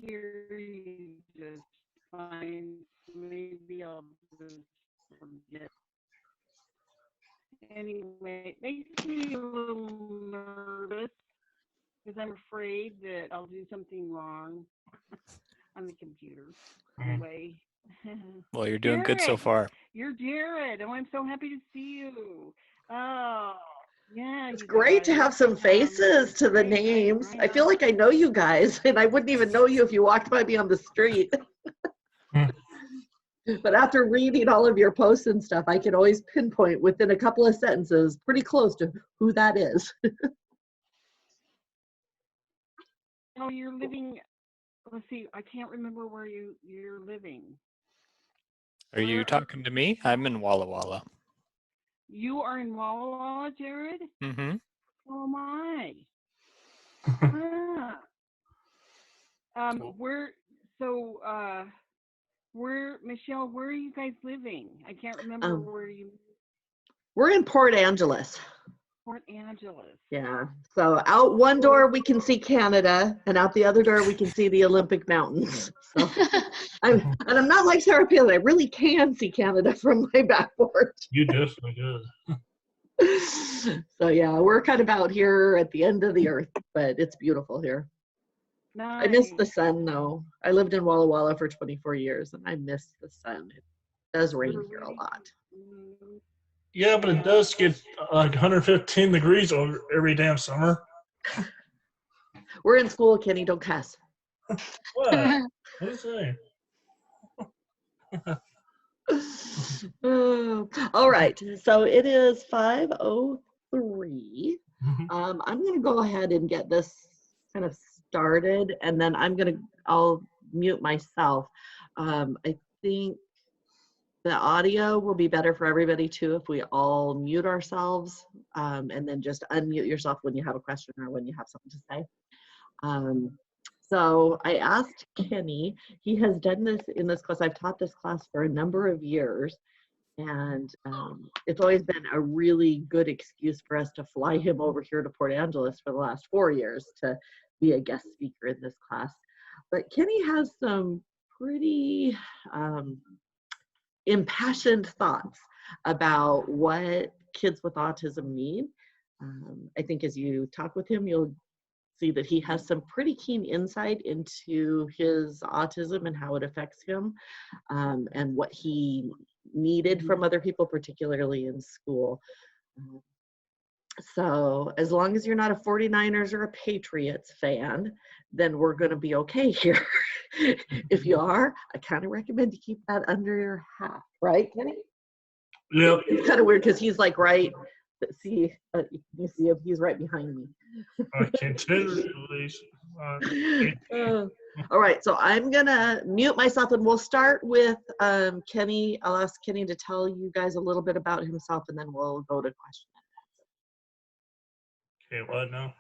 hear you just fine. Maybe I'll just forget. Anyway, it makes me a little nervous because I'm afraid that I'll do something wrong on the computer. Anyway, Well, you're doing good so Jared, far. you're Jared. Oh, I'm so happy to see you. Oh, yeah, It's you great to guys. have some faces to the Great. names. I I feel know. like I know you guys, and I wouldn't even know you if you walked by me on the street. But after reading all of your posts and stuff, I can always pinpoint within a couple of sentences pretty close to who that is. Oh, you're living. Let's see. I can't remember where you're living. Are you Where are talking to me? I'm in Walla Walla. you are in Walla Walla, Jared? Mm-hmm. Oh my. Ah. Where? So, where, Michelle? Where are you guys living? I can't remember Um, where you. we're in Port Angeles. Port Angeles. Yeah. So out one door we can see Canada, and out the other door we can see the Olympic Mountains. So I'm not like Sarah Palin. I really can see Canada from my backboard. You definitely did. So yeah, we're kind of out here at the end of the earth, but it's beautiful here. I miss Nice. the sun though. I lived in Walla Walla for 24 years and I miss the sun. It does rain here a lot. Mm, Yeah, but it does get like 115 degrees over every damn summer. We're in school, Kenny, don't cuss. What? What is that? All right, so it is 5:03. I'm gonna go ahead and get this kind of started, and then I'll mute myself. I think the audio will be better for everybody too if we all mute ourselves, and then just unmute yourself when you have a question or when you have something to say. So I asked Kenny, he has done this in this class, I've taught this class for a number of years, and it's always been a really good excuse for us to fly him over here to Port Angeles for the last 4 years to be a guest speaker in this class. But Kenny has some pretty impassioned thoughts about what kids with autism need. I think as you talk with him, you'll see that he has some pretty keen insight into his autism and how it affects him, and what he needed from other people, particularly in school. So as long as you're not a 49ers or a Patriots fan, then we're going to be okay here. If you are, I kind of recommend you keep that under your hat, right, Kenny? Yep. It's kind of weird because he's like right, see, you see him, he's right behind me. I continue, please. All right, so I'm gonna mute myself and we'll start with Kenny. I'll ask Kenny to tell you guys a little bit about himself and then we'll go to questions. Okay, what now?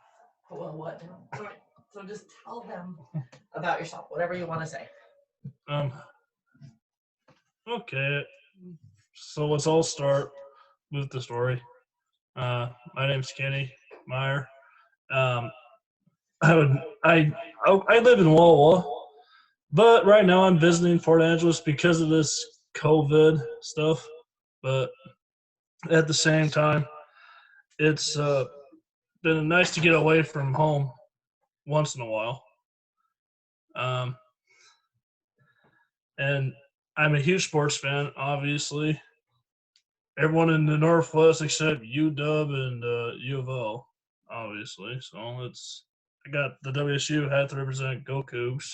Well, what now? All right, so just tell them about yourself, whatever you want to say. Okay. So let's all start with the story. My name's Kenny Meyer. I live in Walla Walla, but right now I'm visiting Port Angeles because of this COVID stuff. But at the same time, it's been nice to get away from home once in a while. And I'm a huge sports fan, obviously. Everyone in the Northwest except UW and U of L, obviously. So I got the WSU hat to represent Go Cougs.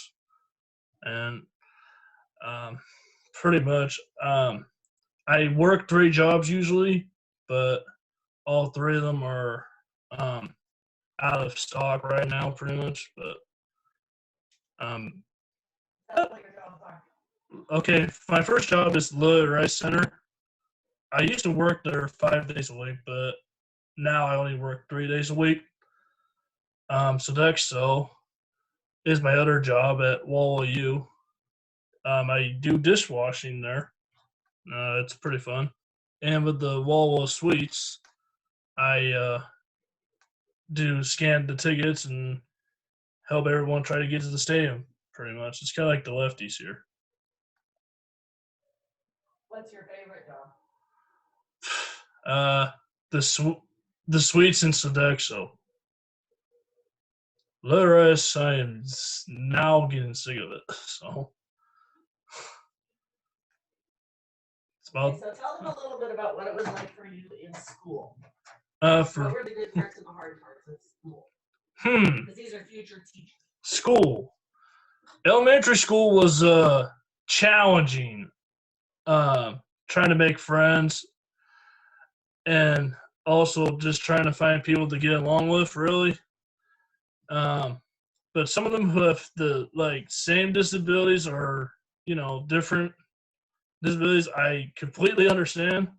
And pretty much, I work 3 jobs usually, but all 3 of them are out of stock right now, pretty much. But That's what your jobs are. okay, my first job is Lilly Rice Center. I used to work there 5 days a week, but now I only work 3 days a week. Sodexo is my other job at Walla U. I do dishwashing there. It's pretty fun. And with the Walla Suites, I do scan the tickets and help everyone try to get to the stadium. pretty much. It's kind of like the lefties here. What's your favorite dog? The sweets and Sodexo. Literally, I am now getting sick of it. So it's about So tell them a little bit about what it was like for you in school. for What were the good parts and the hard parts of school? Because these are future teachers. school. Elementary school was challenging. Trying to make friends and also just trying to find people to get along with, really. But some of them who have the same disabilities or different disabilities, I completely understand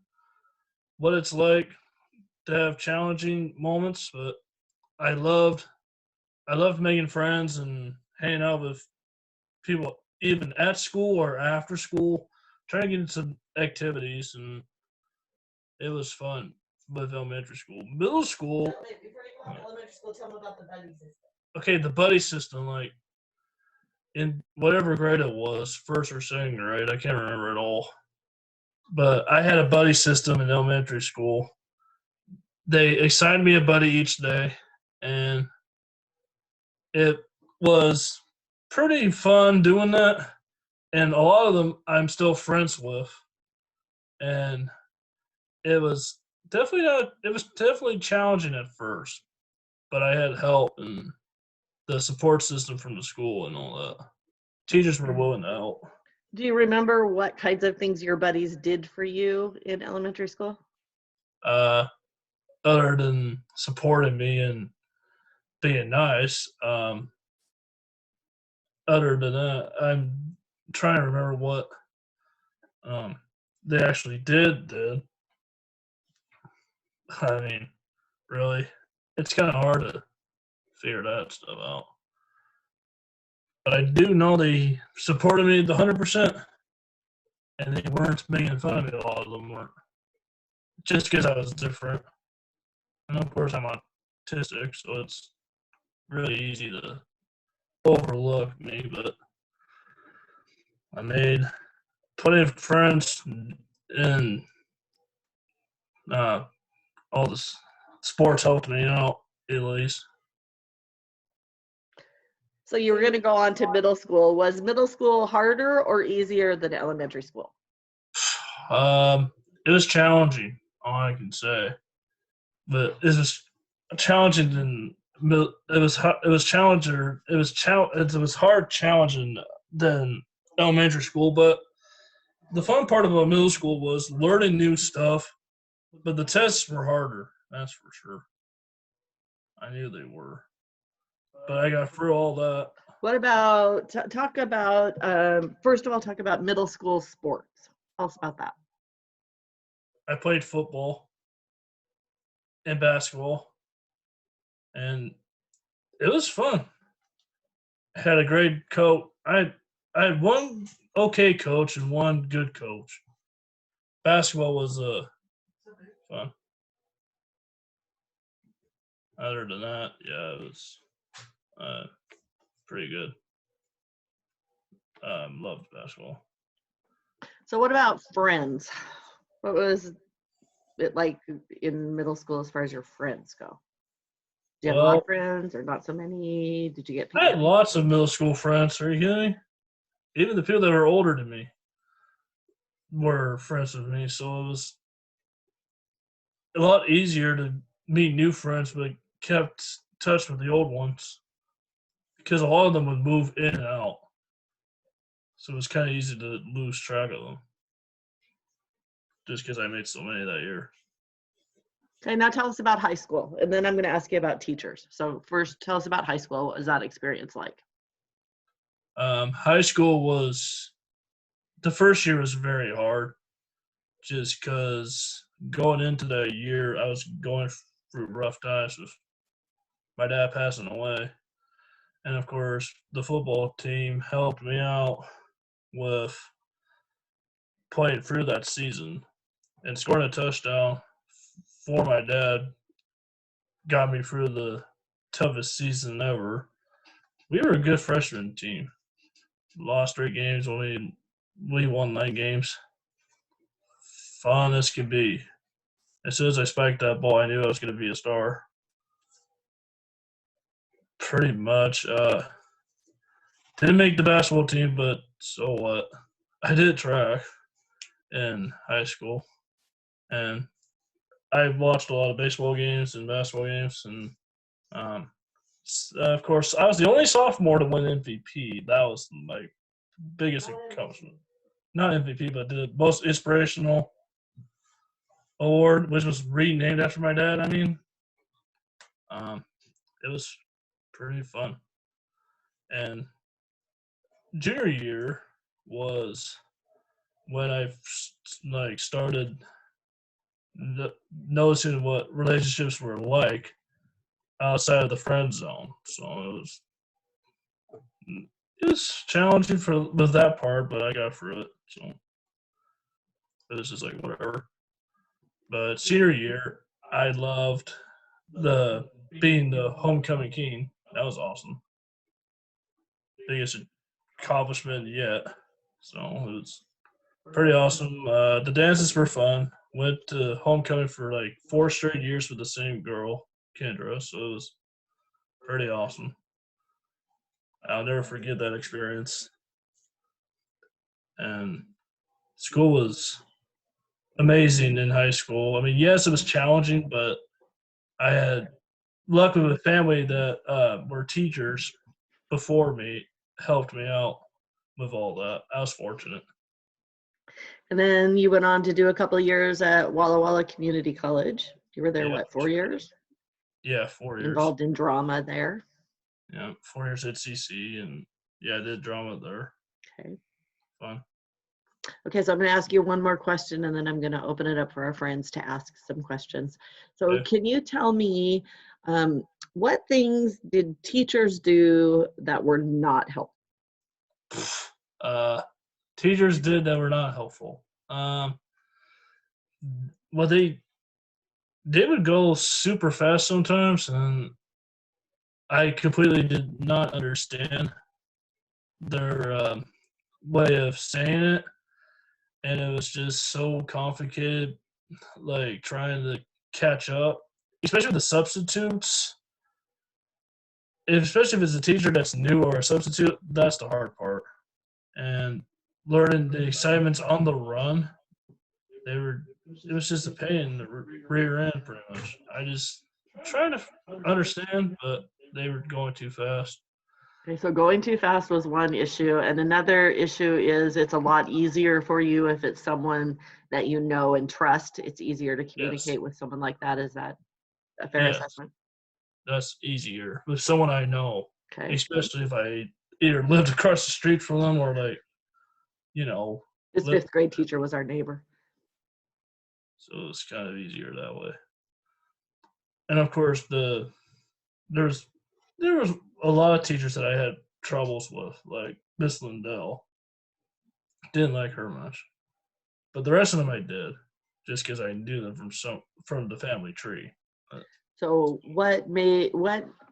what it's like to have challenging moments. But I loved making friends and hanging out with people, even at school or after school, trying to get into activities, and it was fun with elementary school. Middle school. Before you go on elementary school, tell them about the buddy system. Okay, the buddy system, in whatever grade it was, first or second grade, I can't remember at all. But I had a buddy system in elementary school. They assigned me a buddy each day, and it was pretty fun doing that. And a lot of them I'm still friends with. And it was definitely challenging at first, but I had help and the support system from the school and all that. Teachers were willing to help. Do you remember what kinds of things your buddies did for you in elementary school? Other than supporting me and being nice, other than that, I'm trying to remember what they actually did. I mean, really, it's kind of hard to figure that stuff out. But I do know they supported me 100%, and they weren't making fun of me. A lot of them weren't, just because I was different. And of course, I'm autistic, so it's really easy to overlook me. But I made plenty of friends, and all this sports helped me out at least. So you were going to go on to middle school. Was middle school harder or easier than elementary school? It was challenging, all I can say. But it was challenging than it was hard challenging than elementary school. But the fun part about middle school was learning new stuff. But the tests were harder, that's for sure. I knew they were. But I got through all that. What about, talk about, first of all, talk about middle school sports. Tell us about that. I played football and basketball, and it was fun. I had a great coach. I had one okay coach and one good coach. Basketball was fun. Other than that, yeah, it was pretty good. Loved basketball. So what about friends? What was it like in middle school as far as your friends go? Did you have a lot of friends or not so many? Did you get I had lots of middle school friends. Are you kidding me? Even the people that were older than me were friends with me, so it was a lot easier to meet new friends, but kept touch with the old ones because a lot of them would move in and out. So it was kind of easy to lose track of them just because I made so many that year. Okay, now tell us about high school, and then I'm going to ask you about teachers. So first, tell us about high school. What was that experience like? High school was, the first year was very hard just because going into that year, I was going through rough times with my dad passing away. And of course, the football team helped me out with playing through that season, and scoring a touchdown for my dad got me through the toughest season ever. We were a good freshman team. lost 3 games, we won 9 games. Fun as could be. As soon as I spiked that ball, I knew I was going to be a star. Pretty much. Didn't make the basketball team, but so what? I did track in high school, and I watched a lot of baseball games and basketball games, and of course, I was the only sophomore to win MVP. That was my biggest accomplishment. Not MVP, but the most inspirational award, which was renamed after my dad. I mean, it was pretty fun. And junior year was when I started noticing what relationships were like outside of the friend zone. So it was challenging with that part, but I got through it. So it was just like whatever. But senior year, I loved being the homecoming king. That was awesome. Biggest accomplishment yet. So it was pretty awesome. The dances were fun. Went to homecoming for like 4 straight years with the same girl, Kendra. So it was pretty awesome. I'll never forget that experience. And school was amazing in high school. I mean, yes, it was challenging, but I had luck with a family that were teachers before me, helped me out with all that. I was fortunate. And then you went on to do a couple of years at Walla Walla Community College. You were there, Yeah. what, 4 years? Yeah, 4 years. Involved in drama there. Yeah, 4 years at CC, and yeah, I did drama there. Okay. Fun. Okay, so I'm going to ask you one more question, and then I'm going to open it up for our friends to ask some questions. So Okay. can you tell me what things did teachers do that were not helpful? Teachers did that were not helpful. Well, they would go super fast sometimes, and I completely did not understand their way of saying it, and it was just so complicated, like trying to catch up, especially with the substitutes. Especially if it's a teacher that's new or a substitute, that's the hard part. And learning the assignments on the run, it was just a pain in the rear end pretty much. I just trying to understand, but they were going too fast. Okay, so going too fast was one issue, and another issue is it's a lot easier for you if it's someone that you know and trust. It's easier to communicate with someone like that. Is that a fair Yes. assessment? That's easier with someone I know, Okay. especially if I either lived across the street from them or like, This lived, 5th grade teacher was our neighbor. so it's kind of easier that way. And of course, there was a lot of teachers that I had troubles with, like Miss Lindell. Didn't like her much, but the rest of them I did, just because I knew them from the family tree. So what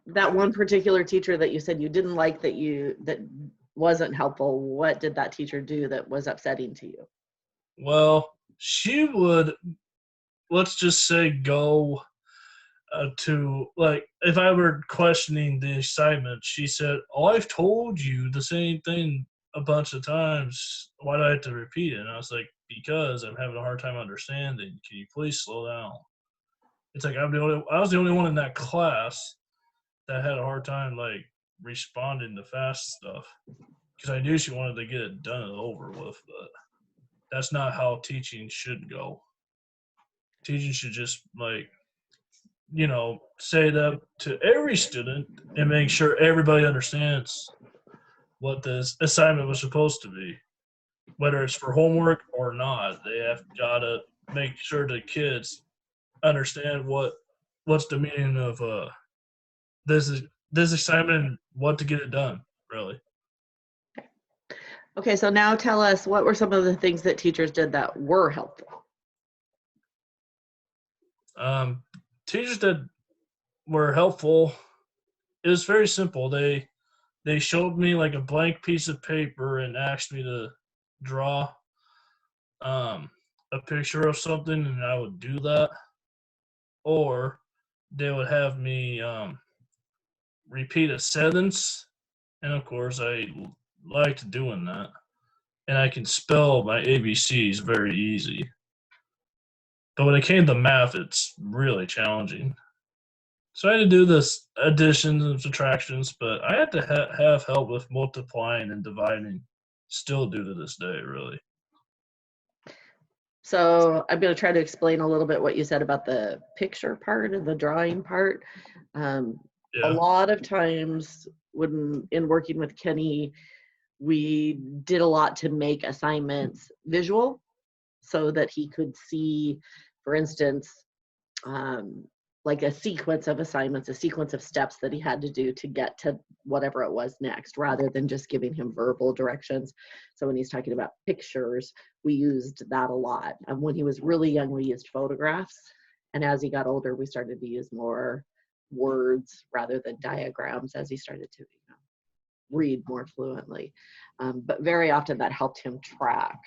that one particular teacher that you said you didn't like that wasn't helpful, what did that teacher do that was upsetting to you? Well, she would, let's just say, go to, like, if I were questioning the assignment, she said, "Oh, I've told you the same thing a bunch of times. Why do I have to repeat it?" And I was like, "Because I'm having a hard time understanding. Can you please slow down?" It's like I was the only one in that class that had a hard time like responding to fast stuff because I knew she wanted to get it done and over with, but that's not how teaching should go. Teaching should just say that to every student and make sure everybody understands what this assignment was supposed to be, whether it's for homework or not. They have got to make sure the kids understand what's the meaning of this assignment and what to get it done, really. Okay, so now tell us, what were some of the things that teachers did that were helpful? Teachers that were helpful, it was very simple. They they showed me like a blank piece of paper and asked me to draw a picture of something, and I would do that, or they would have me repeat a sentence, and of course I liked doing that, and I can spell my ABCs very easy. But when it came to math, it's really challenging. So I had to do this additions and subtractions, but I had to have help with multiplying and dividing. Still do to this day, really. So I'm going to try to explain a little bit what you said about the picture part and the drawing part. A lot of times when in working with Kenny, we did a lot to make assignments visual so that he could see, for instance, like a sequence of assignments, a sequence of steps that he had to do to get to whatever it was next, rather than just giving him verbal directions. So when he's talking about pictures, we used that a lot. And when he was really young, we used photographs. And as he got older, we started to use more words rather than diagrams as he started to read more fluently. But very often that helped him track,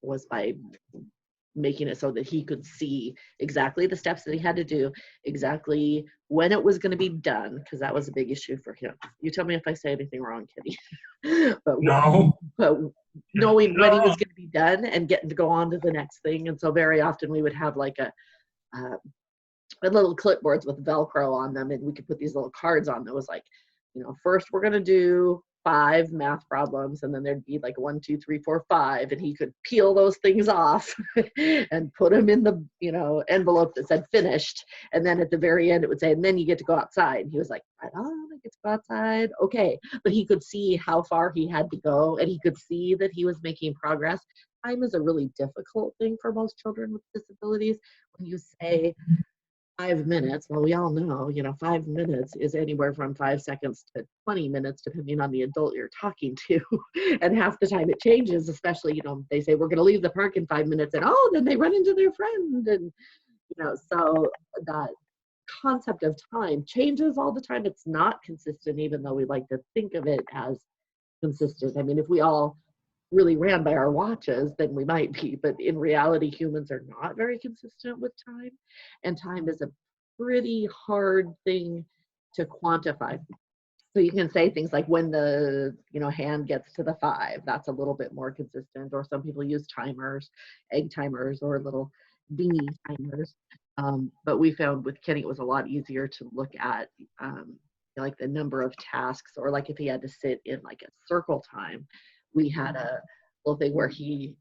was by making it so that he could see exactly the steps that he had to do, exactly when it was going to be done, because that was a big issue for him. You tell me if I say anything wrong, Kitty. But knowing when he was going to be done and getting to go on to the next thing. And so very often we would have like a little clipboards with Velcro on them, and we could put these little cards on that was like, first we're going to do 5 math problems, and then there'd be like 1, 2, 3, 4, 5, and he could peel those things off and put them in the envelope that said finished, and then at the very end it would say, and then you get to go outside. And he was like, right on, I get to go outside, okay. But he could see how far he had to go, and he could see that he was making progress. Time is a really difficult thing for most children with disabilities. When you say 5 minutes, well, we all know, 5 minutes is anywhere from 5 seconds to 20 minutes, depending on the adult you're talking to. And half the time it changes, especially, they say, we're going to leave the park in 5 minutes, and then they run into their friend. And, so that concept of time changes all the time. It's not consistent, even though we like to think of it as consistent. I mean, if we all really ran by our watches, then we might be, but in reality, humans are not very consistent with time, and time is a pretty hard thing to quantify. So you can say things like when the hand gets to the 5, that's a little bit more consistent, or some people use timers, egg timers, or little dingy timers. But we found with Kenny it was a lot easier to look at like the number of tasks, or like if he had to sit in like a circle time, we had a little thing where he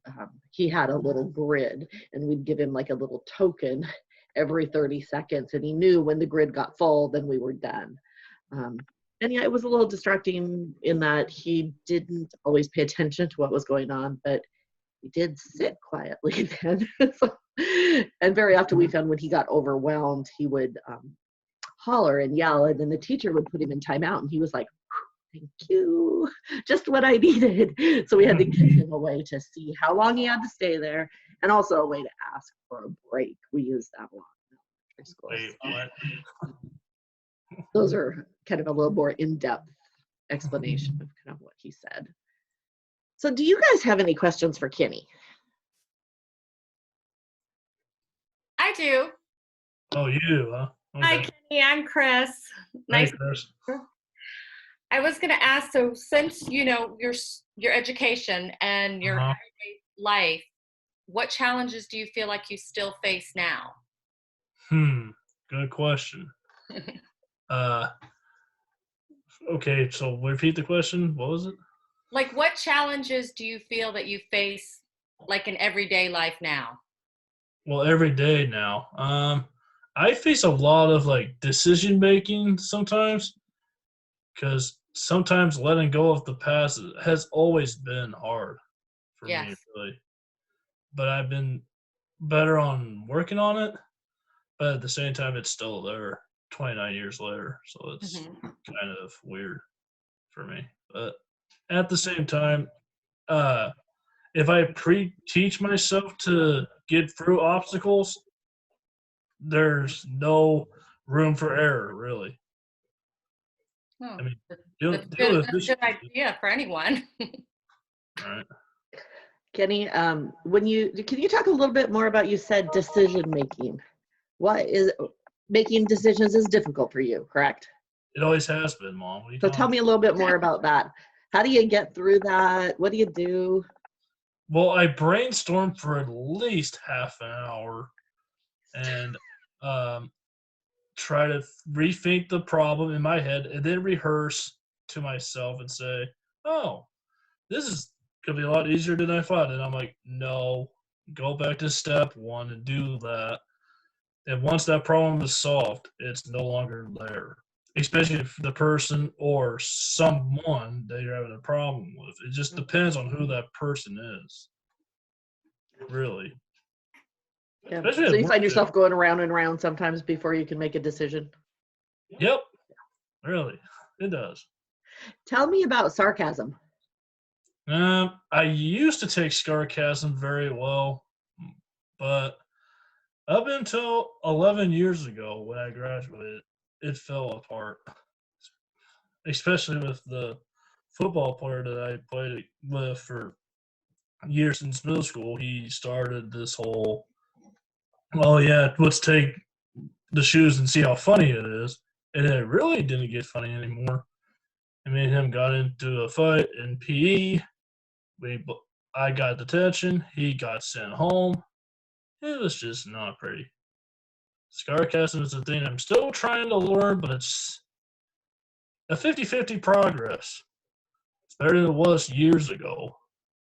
had a little grid, and we'd give him like a little token every 30 seconds, and he knew when the grid got full, then we were done. And yeah, it was a little distracting in that he didn't always pay attention to what was going on, but he did sit quietly then. And very often we found when he got overwhelmed, he would holler and yell, and then the teacher would put him in timeout, and he was like, thank you, just what I needed. So we had to give him a way to see how long he had to stay there, and also a way to ask for a break. We use that a lot in elementary schools. Those are kind of a little more in-depth explanation of kind of what he said. So do you guys have any questions for Kenny? I do. Oh, you, huh? Okay. Hi, Kenny. I'm Chris. Nice. Hey, Chris. I was going to ask, so since your education and your everyday life, what challenges do you feel like you still face now? Good question. Okay, so repeat the question. What was it? Like, what challenges do you feel that you face, like in everyday life now? Well, every day now. I face a lot of like decision making sometimes, because sometimes letting go of the past has always been hard for me, really. But I've been better on working on it. But at the same time, it's still there 29 years later. So it's kind of weird for me. But at the same time, if I pre-teach myself to get through obstacles, there's no room for error, really. Oh, I mean, that's deal that's with a good issues. idea for anyone. Right. Kenny, can you talk a little bit more about, you said decision making. What is making decisions is difficult for you, correct? It always has been, Mom. What are you So talking tell me a little bit more about that. How do you get through that? What do you do? Well, I brainstormed for at least half an hour and try to rethink the problem in my head and then rehearse to myself and say, oh, this is going to be a lot easier than I thought. And I'm like, no, go back to step one and do that. And once that problem is solved, it's no longer there. Especially if the person or someone that you're having a problem with. It just depends on who that person is. Really. Yeah. Especially So at you work, find too. yourself going around and around sometimes before you can make a decision. Yep. Really. It does. Tell me about sarcasm. I used to take sarcasm very well, but up until 11 years ago when I graduated, it fell apart. Especially with the football player that I played with for years since middle school. He started this whole, oh yeah, let's take the shoes and see how funny it is. And it really didn't get funny anymore. Me and him got into a fight in PE. I got detention. He got sent home. It was just not pretty. Sarcasm is a thing I'm still trying to learn, but it's a 50-50 progress. It's better than it was years ago.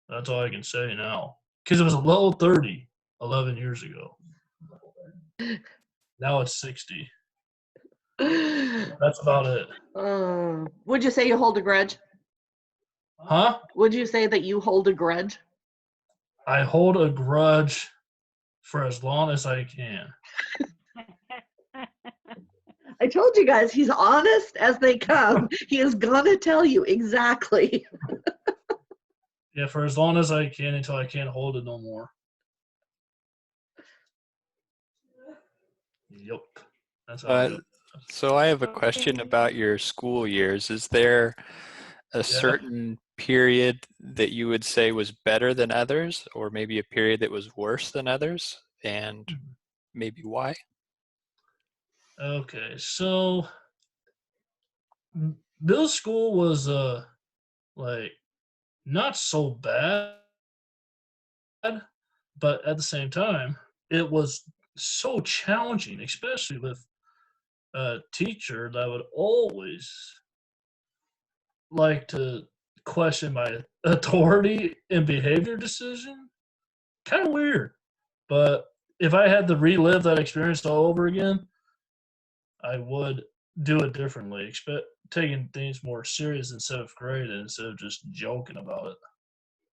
That's all I can say now. Because it was a low 30 11 years ago. Now it's 60. That's about it. Would you say you hold a grudge? Huh? Would you say that you hold a grudge? I hold a grudge for as long as I can. I told you guys, he's honest as they come. He is gonna tell you exactly. Yeah, for as long as I can until I can't hold it no more. Yep. That's how I do. So I have a question about your school years. Is there a certain period that you would say was better than others, or maybe a period that was worse than others, and maybe why? Okay, so middle school was like not so bad, but at the same time, it was so challenging, especially with a teacher that would always like to question my authority and behavior decision. Kind of weird, but if I had to relive that experience all over again, I would do it differently. Expect taking things more serious in seventh grade instead of just joking about it.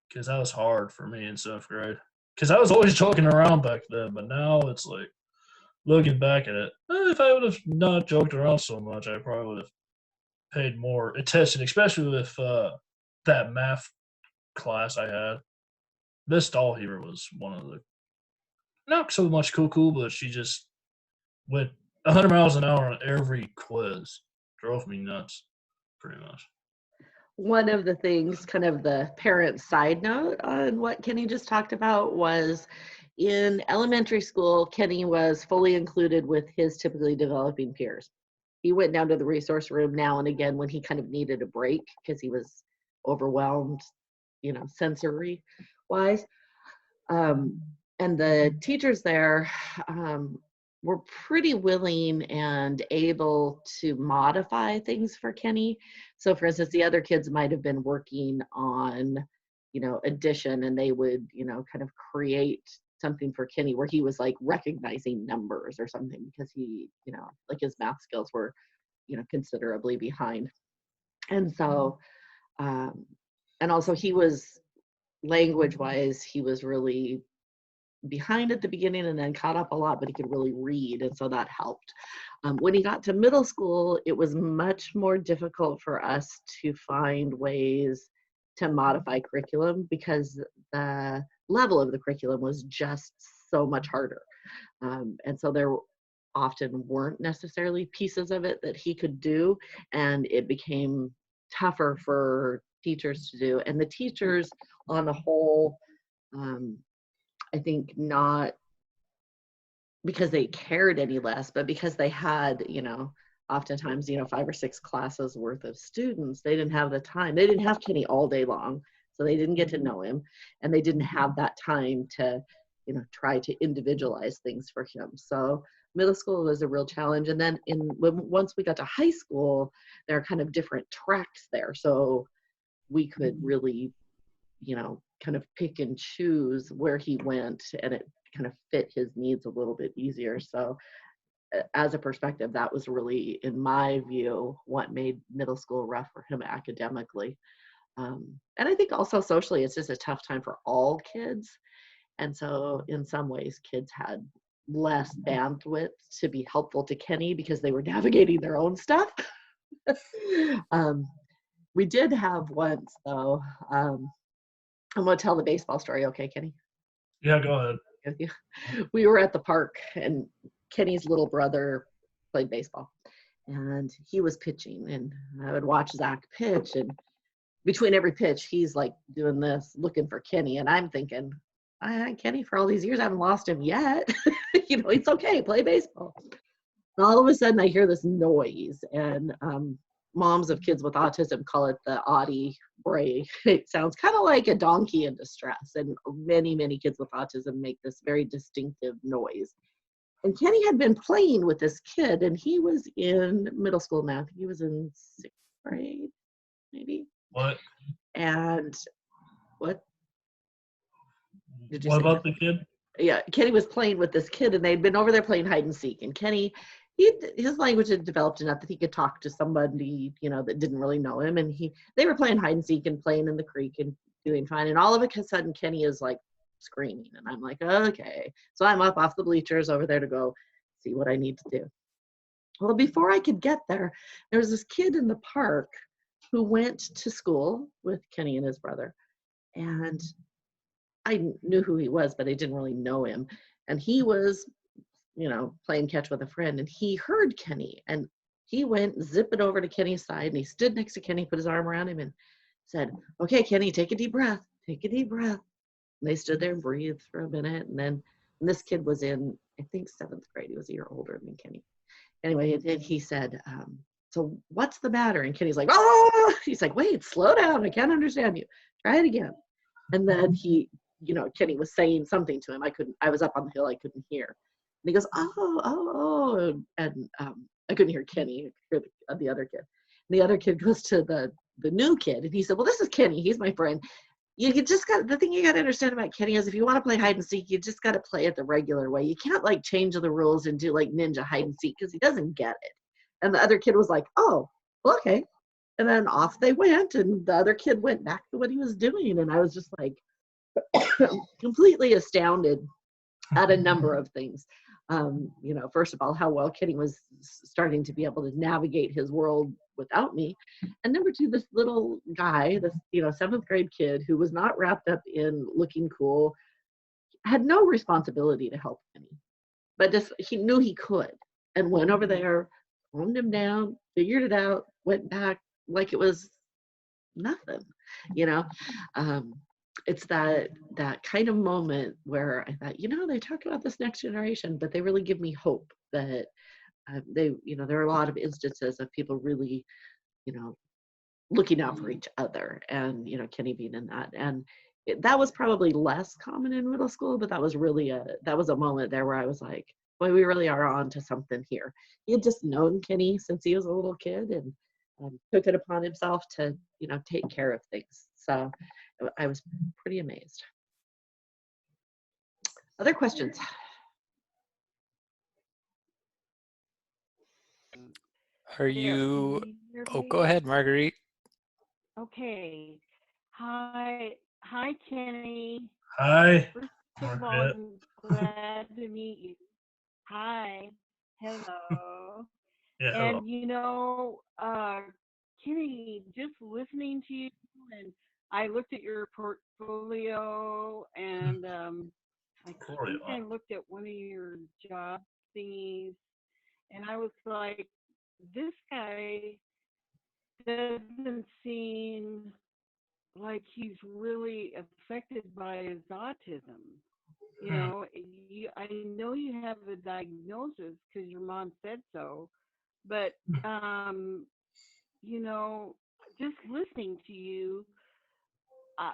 Because that was hard for me in seventh grade. Because I was always joking around back then, but now it's like looking back at it. If I would have not joked around so much, I probably would have paid more attention, especially with that math class I had. Miss Dahlheber was one of the not so much cool, but she just went 100 miles an hour on every quiz. Drove me nuts, pretty much. One of the things, kind of the parent side note on what Kenny just talked about, was in elementary school, Kenny was fully included with his typically developing peers. He went down to the resource room now and again when he kind of needed a break because he was overwhelmed, sensory wise. And the teachers there were pretty willing and able to modify things for Kenny. So for instance, the other kids might have been working on, addition, and they would, kind of create something for Kenny where he was like recognizing numbers or something because he, like his math skills were, considerably behind. And so, and also he was language wise, he was really behind at the beginning and then caught up a lot, but he could really read, and so that helped. When he got to middle school, it was much more difficult for us to find ways to modify curriculum because the level of the curriculum was just so much harder. And so there often weren't necessarily pieces of it that he could do, and it became tougher for teachers to do. And the teachers on the whole, I think not because they cared any less, but because they had, oftentimes, 5 or 6 classes worth of students, they didn't have the time. They didn't have Kenny all day long, so they didn't get to know him, and they didn't have that time to, try to individualize things for him. So middle school was a real challenge. And then once we got to high school, there are kind of different tracks there. So we could really, kind of pick and choose where he went, and it kind of fit his needs a little bit easier. So as a perspective, that was really, in my view, what made middle school rough for him academically. And I think also socially, it's just a tough time for all kids. And so in some ways, kids had less bandwidth to be helpful to Kenny because they were navigating their own stuff. We did have once, though, I'm going to tell the baseball story, okay, Kenny? Yeah, go ahead. We were at the park, and Kenny's little brother played baseball, and he was pitching, and I would watch Zach pitch, and between every pitch, he's like doing this, looking for Kenny, and I'm thinking, I had Kenny for all these years, I haven't lost him yet. It's okay, play baseball. And all of a sudden, I hear this noise, and moms of kids with autism call it the Audie bray. It sounds kind of like a donkey in distress, and many, many kids with autism make this very distinctive noise. And Kenny had been playing with this kid, and he was in middle school now. I think he was in 6th grade, maybe. What? And what? What about the kid? Yeah, Kenny was playing with this kid, and they'd been over there playing hide and seek. And Kenny, his language had developed enough that he could talk to somebody, that didn't really know him. And they were playing hide and seek and playing in the creek and doing fine. And all of a sudden, Kenny is like screaming, and I'm like, okay. So I'm up off the bleachers over there to go see what I need to do. Well, before I could get there, there was this kid in the park who went to school with Kenny and his brother, and I knew who he was, but I didn't really know him. And he was, playing catch with a friend, and he heard Kenny, and he went zipping over to Kenny's side, and he stood next to Kenny, put his arm around him, and said, okay, Kenny, take a deep breath, take a deep breath. And they stood there and breathed for a minute, and this kid was in, I think, 7th grade. He was a year older than Kenny. Anyway, and then he said, so what's the matter? And Kenny's like, oh, he's like, wait, slow down, I can't understand you. Try it again. And then Kenny was saying something to him. I was up on the hill, I couldn't hear. And he goes, oh, and I couldn't hear Kenny, I could hear the other kid. And the other kid goes to the new kid, and he said, well, this is Kenny, he's my friend. The thing you got to understand about Kenny is if you want to play hide and seek, you just got to play it the regular way. You can't like change the rules and do like ninja hide and seek because he doesn't get it. And the other kid was like, oh, well, okay. And then off they went, and the other kid went back to what he was doing. And I was just like completely astounded at a number of things. First of all, how well Kenny was starting to be able to navigate his world without me. And number 2, this little guy, this 7th grade kid who was not wrapped up in looking cool, had no responsibility to help Kenny, but just he knew he could, and went over there, calmed him down, figured it out, went back like it was nothing. It's that kind of moment where I thought, they talk about this next generation, but they really give me hope that there are a lot of instances of people really, looking out for each other, and, Kenny being in that. And that was probably less common in middle school, but that was a moment there where I was like, boy, we really are on to something here. He had just known Kenny since he was a little kid, and took it upon himself to, take care of things. So I was pretty amazed. Other questions? Are Yeah, you, can you hear oh, me? go ahead, Marguerite. Okay. Hi, Kenny. Hi. First of all, Margaret. I'm glad to meet you. Hi. Hello. Yeah, hello. And Kenny, just listening to you, and I looked at your portfolio, and I think I looked at one of your job thingies, and I was like, this guy doesn't seem like he's really affected by his autism. You know, I know you have a diagnosis because your mom said so, but you know, just listening to you, uh,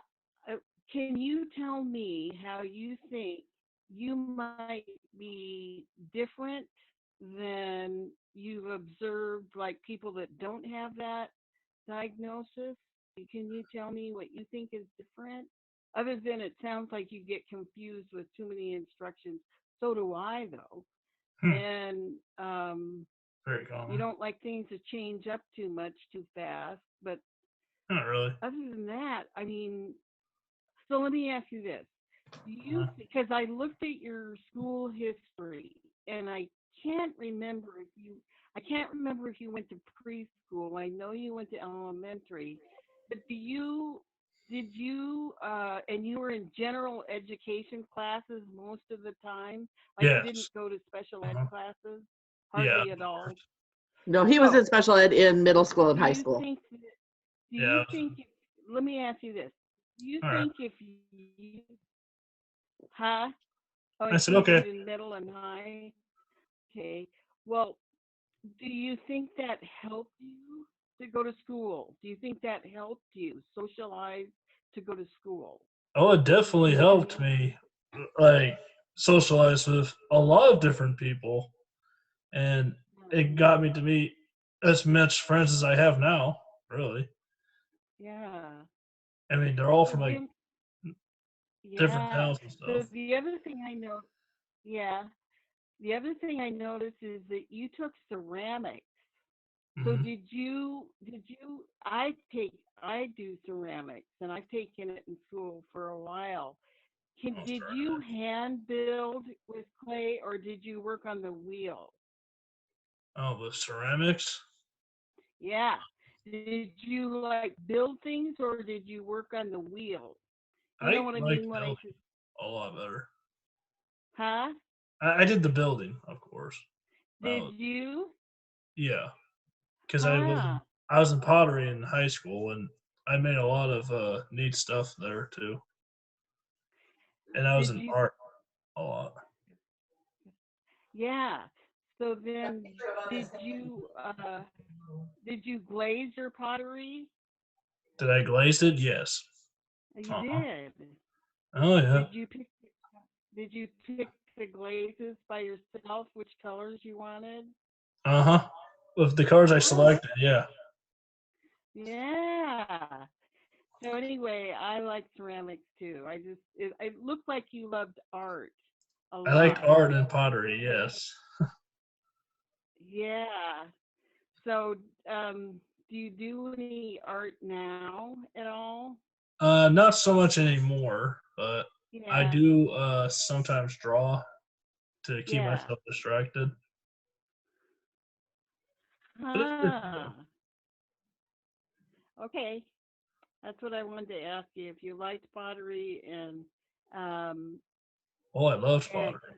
uh, can you tell me how you think you might be different than you've observed, like people that don't have that diagnosis? Can you tell me what you think is different? Other than it sounds like you get confused with too many instructions. So do I, though. And Very you common. don't like things to change up too much too fast. But Not really. other than that, I mean, so let me ask you this. Do you, because I looked at your school history and I can't remember if you went to preschool. I know you went to elementary, but did you, and you were in general education classes most of the time? Like you didn't Yes. go to special ed classes? Yeah. Hardly at all? No, he was in special ed in middle school and Do high you school. think, Yeah. let me ask you this. Do you All right. think if you, huh? Oh, I I said, think you okay. did middle and high. Okay. Well, do you think that helped you to go to school? Do you think that helped you socialize to go to school? Oh, it definitely helped me, like, socialize with a lot of different people. And it got me to meet as much friends as I have now, really. Yeah. I mean, they're all So from, like, then, different yeah. towns and So stuff. the other thing I know, yeah, the other thing I noticed is that you took ceramics. So Hmm. I do ceramics and I've taken it in school for a while. Oh, Did sorry. you hand build with clay or did you work on the wheel? Oh, the ceramics? Yeah. Did you like build things or did you work on the wheel? You know I what I like mean when I building say, a lot better. huh? I did the building, of course. Did you? Yeah, because Huh. I was in pottery in high school, and I made a lot of neat stuff there too. And I was Did in you? art a lot. Yeah. So then did you uh did you glaze your pottery? Did I glaze it? Yes. You Uh-huh. did. Oh yeah. Did you pick did you pick the glazes by yourself which colors you wanted? Uh-huh. With the cards I Oh, selected, yeah. yeah. So anyway, I like ceramics too. It looked like you loved art a I liked lot. art and pottery, yes. Yeah. So do you do any art now at all? Not so much anymore, but I Yeah. do sometimes draw to keep Yeah. myself distracted. But it's Ah. fun. Okay. That's what I wanted to ask you if you liked pottery um Oh, I love and pottery.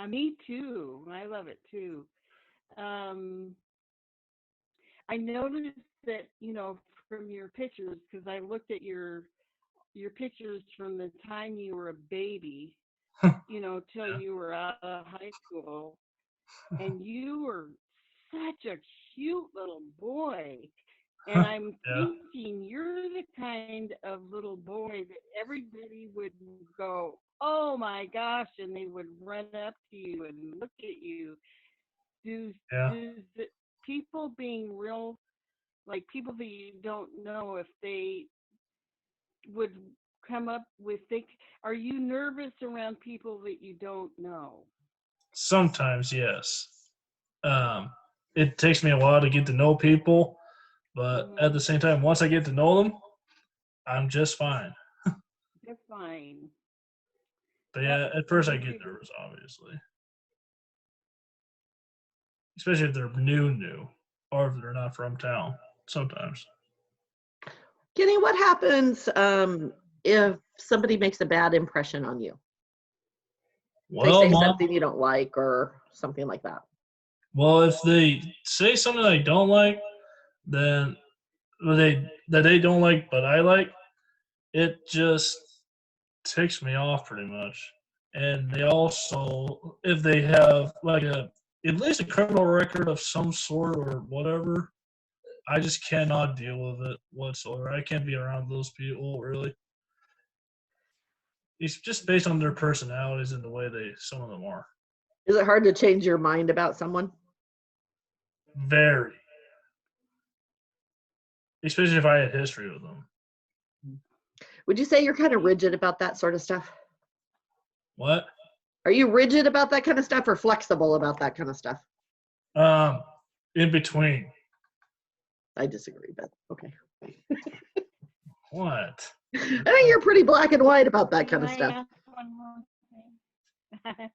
me too. I love it too. Um I noticed that, from your pictures, because I looked at your pictures from the time you were a baby, till Yeah. you were out of high school, and you were such a cute little boy. And I'm Yeah. thinking you're the kind of little boy that everybody would go, oh my gosh, and they would run up to you and look at you. Do, Yeah. does people being real, like people that you don't know, if they would come up with, are you nervous around people that you don't know? Sometimes, yes. Um, it takes me a while to get to know people, but at Mm-hmm. the same time, once I get to know them, I'm just fine. That's fine. But Yep. yeah, at You first I get do. nervous, obviously, especially if they're new, or if they're not from town. Sometimes. Kenny, what happens if somebody makes a bad impression on you? They Well, say mom, something you don't like or something like that. Well, if they say something I don't like, then that they don't like but I like, it just ticks me off pretty much. And they also, if they have like at least a criminal record of some sort or whatever, I just cannot deal with it whatsoever. I can't be around those people really. It's just based on their personalities and the way some of them are. Is it hard to change your mind about someone? Very. Especially if I had history with them. Would you say you're kind of rigid about that sort of stuff? What? Are you rigid about that kind of stuff or flexible about that kind of stuff? In between. I disagree, but okay. What? I think you're pretty black and white about that kind of Can I stuff. ask one more thing?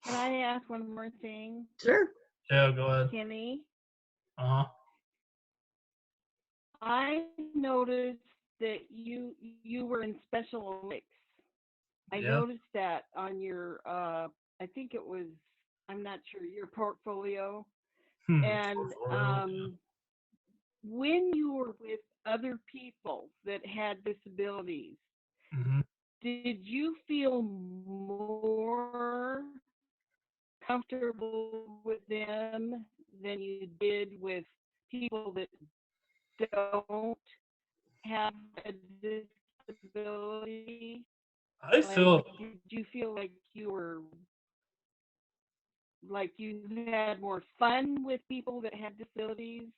Can I ask one more thing, Sure. Yeah, go ahead. Kenny? Uh-huh. I noticed that you were in special Olympics. I Yeah. noticed that on your I think it was, I'm not sure, your portfolio. And Portfolio, when you were with other people that had disabilities, Mhm. did you feel more comfortable with them than you did with people that don't have a disability? I Like, feel did you feel like you had more fun with people that had disabilities?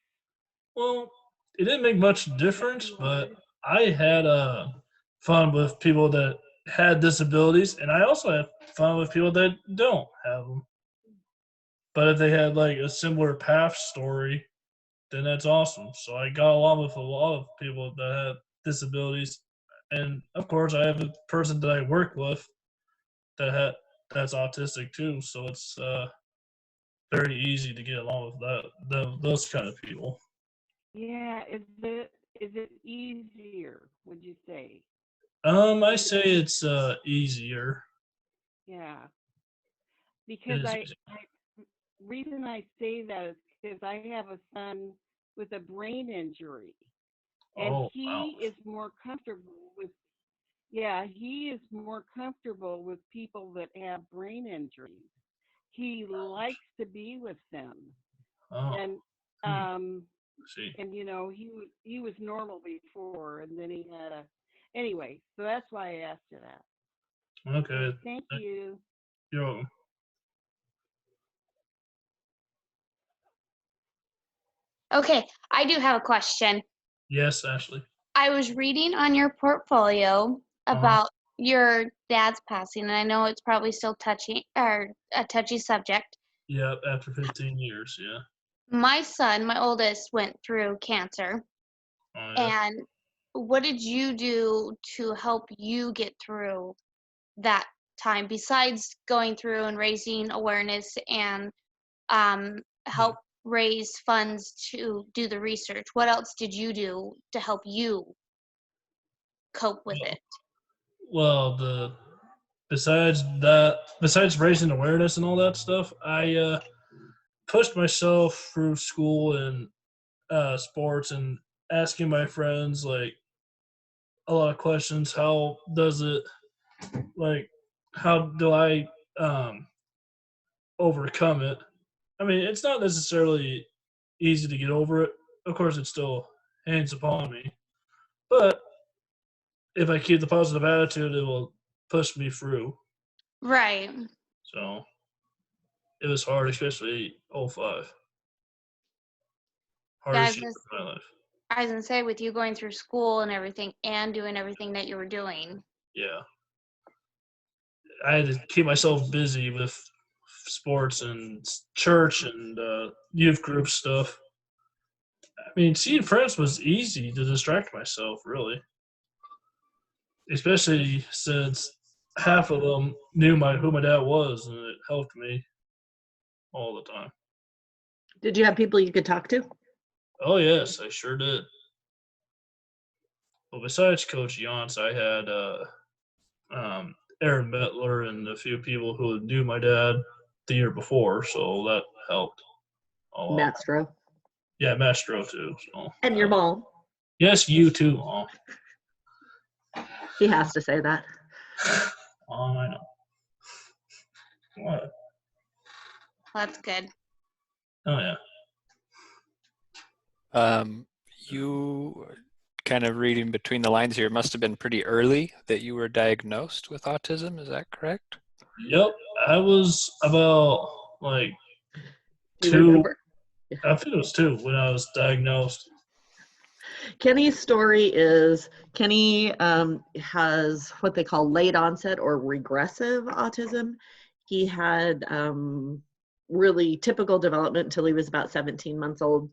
well. It didn't make much Is that difference, too but hard? I had fun with people that had disabilities, and I also had fun with people that don't have them. But if they had like a similar path story, then that's awesome. So I got along with a lot of people that had disabilities, and of course, I have a person that I work with that's autistic too. So it's very easy to get along with those kind of people. Yeah, is it easier, would you say? I say it's easier. Yeah, It because is I easier. reason I say that is because I have a son with a brain injury, and Oh wow. he is more comfortable with, yeah, he is more comfortable with people that have brain injuries. He likes to be with them, Oh, and hmm. um See. and he was normal before, and then he had a, anyway, so that's why I asked you that. Okay. Okay, thank you. You're welcome. Okay, I do have a question. Yes, Ashley. I was reading on your portfolio Uh-huh. about your dad's passing, and I know it's probably still touchy or a touchy subject. Yep. After 15 years. Yeah. My son, my oldest, went through cancer, Oh yeah. and what did you do to help you get through that time besides going through and raising awareness and help raise funds to do the research? What else did you do to help you cope with it? Well, besides raising awareness and all that stuff, I pushed myself through school and sports and asking my friends like a lot of questions. How does it like? How do I um, overcome it? I mean, it's not necessarily easy to get over it. Of course, it still hangs upon me, but if I keep the positive attitude, it will push me through. Right. So it was hard, especially '05. Yeah, Hardest year of my life. I was gonna say, with you going through school and everything and doing everything that you were doing. Yeah. I had to keep myself busy with sports and church and youth group stuff. I mean, seeing friends was easy to distract myself, really, especially since half of them knew who my dad was, and it helped me all the time. Did you have people you could talk to? Oh yes, I sure did. Well, besides Coach Yance, I had Aaron Mettler and a few people who knew my dad the year before, so that helped a lot. Maestro. Yeah, Maestro too. So, And your mom. yes, you too, Mom. He has to say that. I know. What? That's good. Oh yeah. You kind of reading between the lines here, it must have been pretty early that you were diagnosed with autism. Is that correct? Yep. I was about like Do you 2. remember? I think it was 2 when I was diagnosed. Kenny's story is Kenny has what they call late onset or regressive autism. He had really typical development until he was about 17 months old.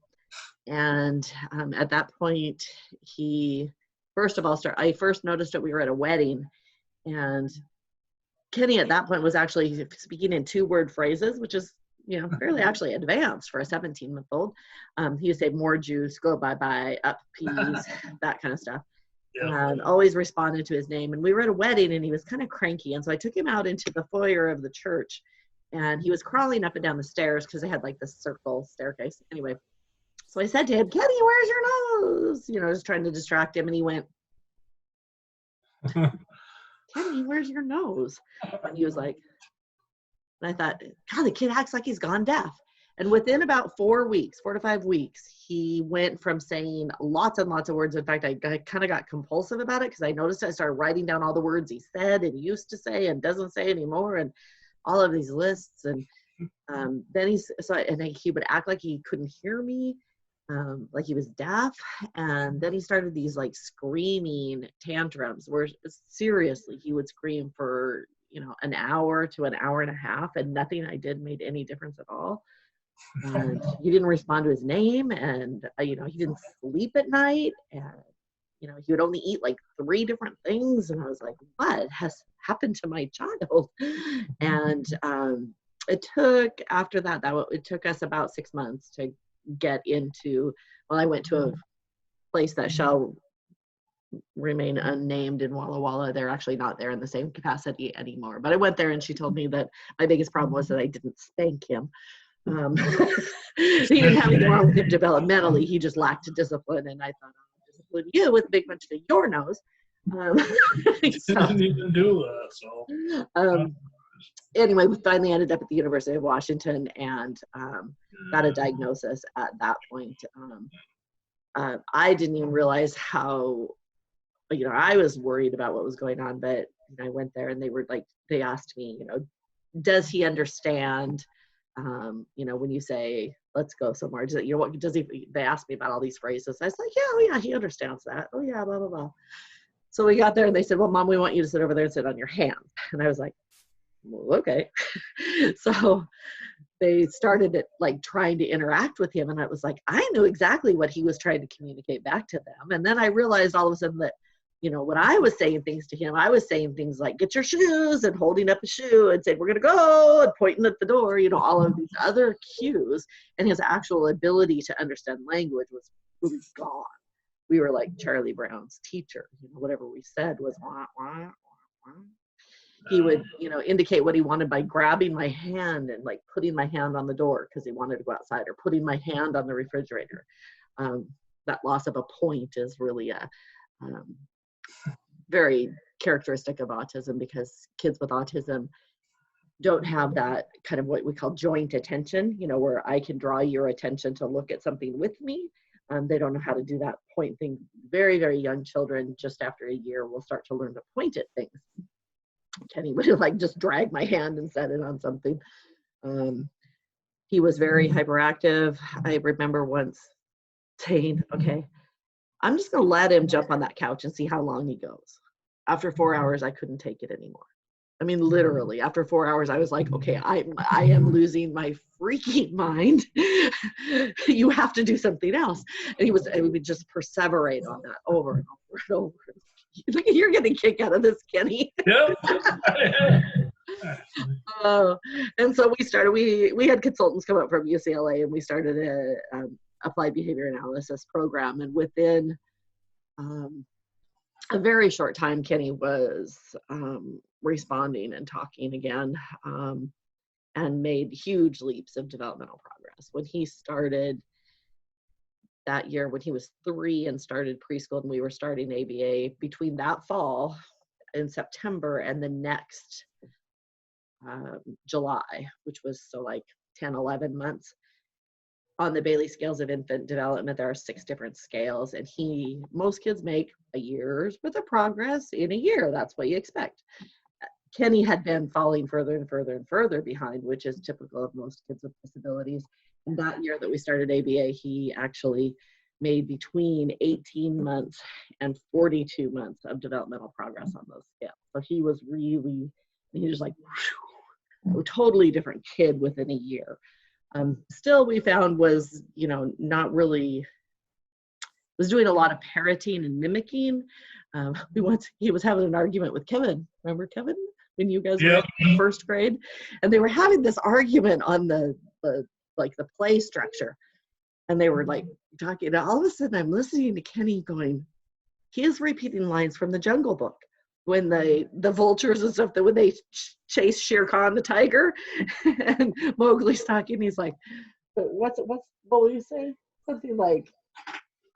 And at that point, he, first of all, I first noticed it, we were at a wedding, and Kenny at that point was actually speaking in 2-word phrases, which is, you know, fairly actually advanced for a 17-month-old. He would say more juice, go bye-bye, up peas, that kind of stuff. Yeah. And always responded to his name. And we were at a wedding and he was kind of cranky. And so I took him out into the foyer of the church, and he was crawling up and down the stairs because they had like this circle staircase. Anyway, so I said to him, Kenny, where's your nose? You know, just trying to distract him. And he went, Kenny, where's your nose? And he was like, and I thought, God, the kid acts like he's gone deaf. And within about 4 to 5 weeks, he went from saying lots and lots of words. In fact, I kind of got compulsive about it because I noticed I started writing down all the words he said and used to say and doesn't say anymore, and all of these lists. And then he would act like he couldn't hear me, like he was deaf. And then he started these like screaming tantrums where seriously he would scream for, you know, an hour to an hour and a half, and nothing I did made any difference at all. And he didn't respond to his name, and you know, he didn't sleep at night, and you know, he would only eat like 3 different things. And I was like, what has happened to my child? And it took, after that, it took us about 6 months to get into, well, I went to a place that shall remain unnamed in Walla Walla. They're actually not there in the same capacity anymore. But I went there and she told me that my biggest problem was that I didn't spank him. He didn't have anything wrong with him developmentally. He just lacked discipline. And I thought, I'll discipline you with a big punch to your nose. He didn't even do that. So. Anyway, we finally ended up at the University of Washington and got a diagnosis at that point. I didn't even realize how, you know, I was worried about what was going on, but you know, I went there and they were like, they asked me, you know, does he understand, you know, when you say, let's go somewhere, you know, what does he, they asked me about all these phrases. I was like, yeah, oh yeah, he understands that. Oh yeah, blah, blah, blah. So we got there and they said, well, Mom, we want you to sit over there and sit on your hands. And I was like, well, okay. So they started like trying to interact with him. And I was like, I knew exactly what he was trying to communicate back to them. And then I realized all of a sudden that, you know, when I was saying things to him, I was saying things like, get your shoes, and holding up a shoe and saying, we're going to go, and pointing at the door, you know, all of these other cues. And his actual ability to understand language was really gone. We were like Charlie Brown's teacher, you know, whatever we said was wah, wah, wah, wah. He would, you know, indicate what he wanted by grabbing my hand and like putting my hand on the door because he wanted to go outside, or putting my hand on the refrigerator. That loss of a point is really a very characteristic of autism, because kids with autism don't have that kind of what we call joint attention, you know, where I can draw your attention to look at something with me. They don't know how to do that point thing. Very, very young children, just after a year, will start to learn to point at things. Kenny would like just drag my hand and set it on something. He was very hyperactive. I remember once saying, okay, I'm just going to let him jump on that couch and see how long he goes. After 4 hours, I couldn't take it anymore. I mean, literally, after 4 hours, I was like, okay, I am losing my freaking mind. You have to do something else. And he would just perseverate on that over and over and over. You're getting a kick out of this, Kenny. Yep. And so we had consultants come up from UCLA, and we started a applied behavior analysis program. And within a very short time, Kenny was responding and talking again. and made huge leaps of developmental progress. When he started that year, when he was 3 and started preschool and we were starting ABA, between that fall in September and the next July, which was so like 10, 11 months, on the Bailey scales of infant development, there are 6 different scales, and most kids make a year's worth of progress in a year. That's what you expect. Kenny had been falling further and further and further behind, which is typical of most kids with disabilities. And that year that we started ABA, he actually made between 18 months and 42 months of developmental progress on those scales. So he was like a totally different kid within a year. Still, we found was, not really, was doing a lot of parroting and mimicking. He was having an argument with Kevin. Remember Kevin? When you guys were in first grade? And they were having this argument on the play structure. And they were like talking, and all of a sudden I'm listening to Kenny going, he is repeating lines from the Jungle Book. When the vultures and stuff, when they chase Shere Khan the tiger, and Mowgli's talking, he's like, what will you say? Something like,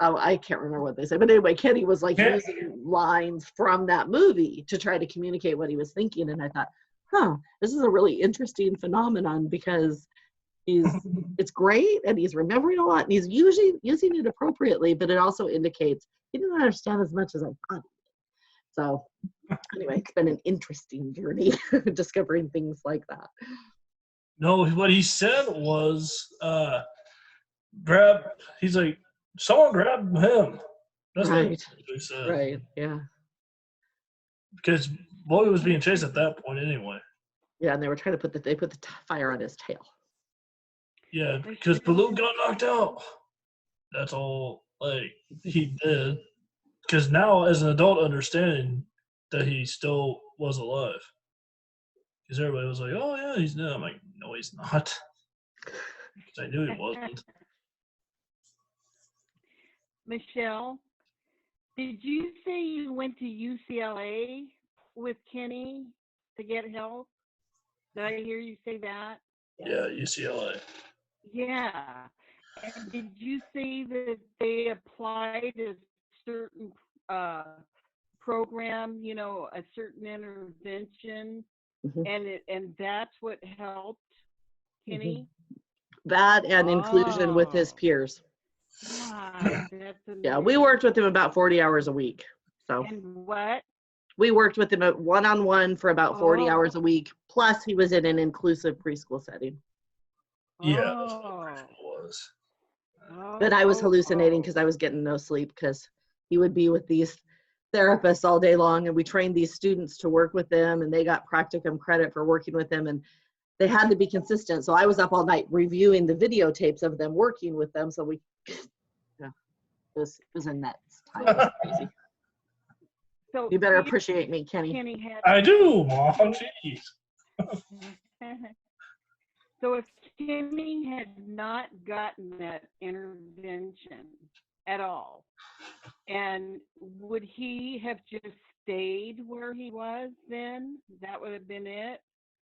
oh, I can't remember what they say. But anyway, Kenny was like using lines from that movie to try to communicate what he was thinking. And I thought, this is a really interesting phenomenon, because it's great and he's remembering a lot and he's using it appropriately, but it also indicates he didn't understand as much as I thought. So anyway, it's been an interesting journey discovering things like that. No, what he said was, he's like, someone grab him. That's right. what he said. Right, yeah. Because Boy was being chased at that point anyway. Yeah, and they were trying to put the fire on his tail. Yeah, because Baloo got knocked out. That's all, he did. Because now, as an adult, understanding that he still was alive. Because everybody was like, oh, yeah, he's dead. I'm like, no, he's not. Because I knew he wasn't. Michelle, did you say you went to UCLA with Kenny to get help? Did I hear you say that? Yeah, UCLA. Yeah. And did you say that they applied a certain program, a certain intervention, and that's what helped Kenny? That and inclusion with his peers. That's yeah, we worked with him about 40 hours a week. So. And what? We worked with him one-on-one for about 40 hours a week. Plus, he was in an inclusive preschool setting. Yeah, that's what it was. But I was hallucinating because I was getting no sleep, because he would be with these therapists all day long, and we trained these students to work with them, and they got practicum credit for working with them, and they had to be consistent. So I was up all night reviewing the videotapes of them working with them. So it was a nuts time. It was crazy. So you better appreciate me, Kenny. I do, Mom. Jeez. So if Kenny had not gotten that intervention at all, and would he have just stayed where he was then? That would have been it,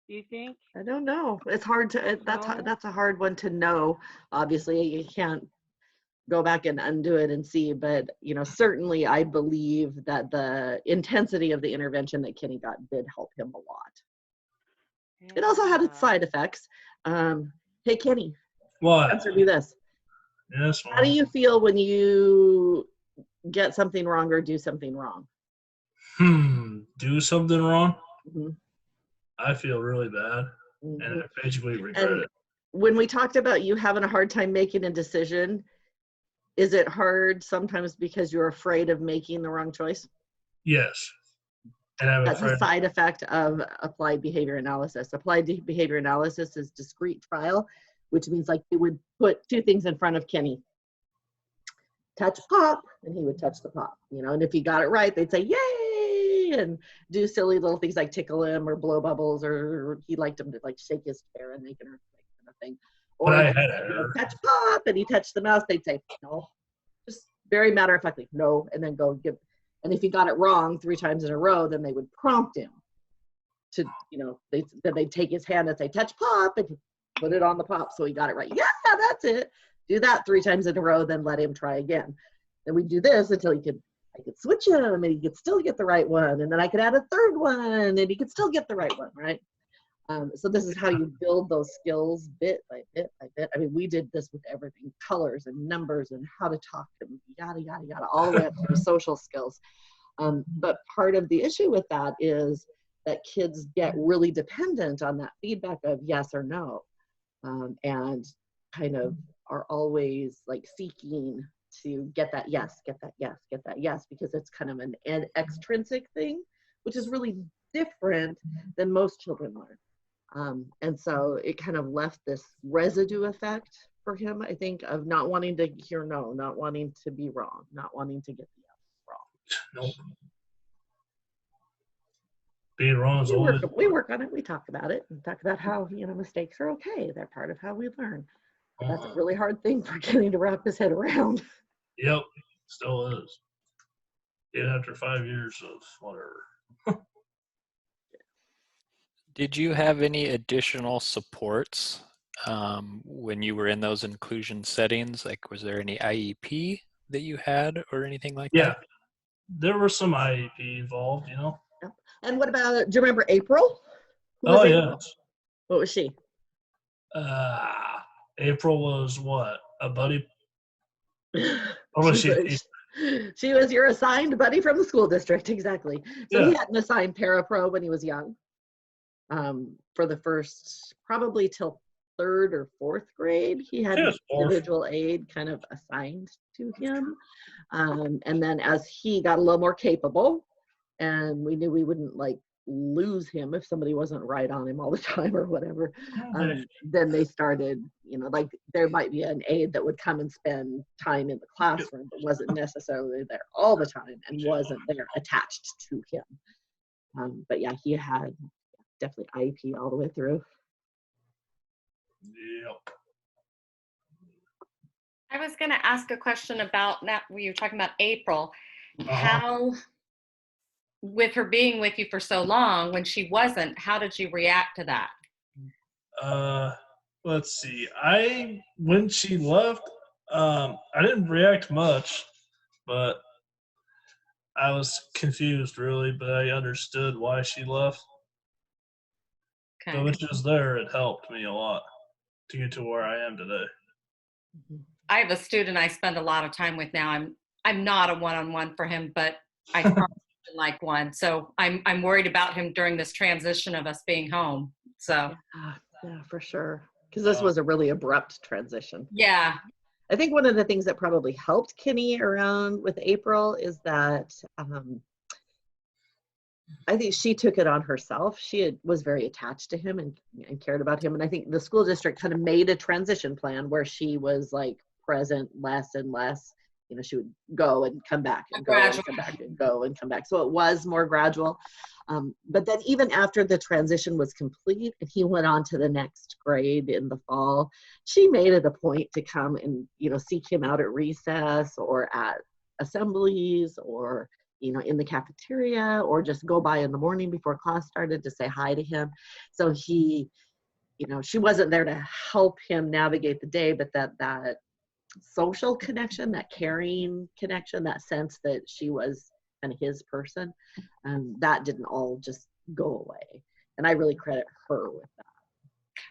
do you think? I don't know. It's hard to, that's a hard one to know. Obviously, you can't go back and undo it and see, but certainly I believe that the intensity of the intervention that Kenny got did help him a lot. Yeah. It also had its side effects. Hey Kenny, what? Answer me this. Yes. How do you feel when you get something wrong or do something wrong? Do something wrong? Mm-hmm. I feel really bad, and I basically regret it. When we talked about you having a hard time making a decision, is it hard sometimes because you're afraid of making the wrong choice? Yes. And that's a side effect of applied behavior analysis. Applied behavior analysis is discrete trial, which means like they would put 2 things in front of Kenny. Touch pop, and he would touch the pop, and if he got it right, they'd say, yay, and do silly little things like tickle him or blow bubbles, or he liked him to like shake his hair and make an earthquake kind of thing. Or touch pop, and he touched the mouse, they'd say, no. Just very matter-of-factly, no, and then go give. And if he got it wrong 3 times in a row, then they would prompt him to, then they'd take his hand and say, touch pop, and put it on the pop. So he got it right. Yeah, that's it. Do that 3 times in a row, then let him try again. Then we'd do this until I could switch him and he could still get the right one. And then I could add a 3rd one and he could still get the right one, right? So this is how you build those skills bit by bit by bit. I mean, we did this with everything, colors and numbers and how to talk to them, yada, yada, yada, all the way up to the social skills. But part of the issue with that is that kids get really dependent on that feedback of yes or no, and kind of are always like seeking to get that yes, get that yes, get that yes, because it's kind of an extrinsic thing, which is really different than most children learn. And so it kind of left this residue effect for him, I think, of not wanting to hear no, not wanting to be wrong, not wanting to get the yes wrong. Nope. Being wrong is always. We work on it. We talk about it and talk about how, mistakes are okay. They're part of how we learn. But that's a really hard thing for Kenny to wrap his head around. Yep, still is. Even after 5 years of whatever. Did you have any additional supports when you were in those inclusion settings? Like, was there any IEP that you had or anything like Yeah, that? there was some IEP involved, Yep. And what about, do you remember April? Who was Oh, April? yes. What was she? April was what? A buddy? Or was She was your assigned buddy from the school district, exactly. So Yeah. he had an assigned parapro when he was young, for the first, probably till 3rd or 4th grade. He had an individual aid kind of assigned to him. And then as he got a little more capable, and we knew we wouldn't like lose him if somebody wasn't right on him all the time or whatever, then they started, like there might be an aide that would come and spend time in the classroom but wasn't necessarily there all the time and wasn't there attached to him. But yeah, he had definitely IEP all the way through. Yep. I was going to ask a question about that. We were talking about April. How, with her being with you for so long, when she wasn't, how did you react to that? Let's see. When she left, I didn't react much, but I was confused really, but I understood why she left. Okay. So when she was there, it helped me a lot to get to where I am today. I have a student I spend a lot of time with now. I'm not a one-on-one for him, but I function like one. So I'm worried about him during this transition of us being home. So yeah, for sure. Because this was a really abrupt transition. Yeah. I think one of the things that probably helped Kenny around with April is that I think she took it on herself. She was very attached to him and cared about him. And I think the school district kind of made a transition plan where she was like present less and less. She would go and come back and go and come back and go and come back. So it was more gradual. But then even after the transition was complete and he went on to the next grade in the fall, she made it a point to come and, seek him out at recess or at assemblies or, in the cafeteria, or just go by in the morning before class started to say hi to him. So he, she wasn't there to help him navigate the day, but that social connection, that caring connection, that sense that she was kind of his person, that didn't all just go away. And I really credit her with that.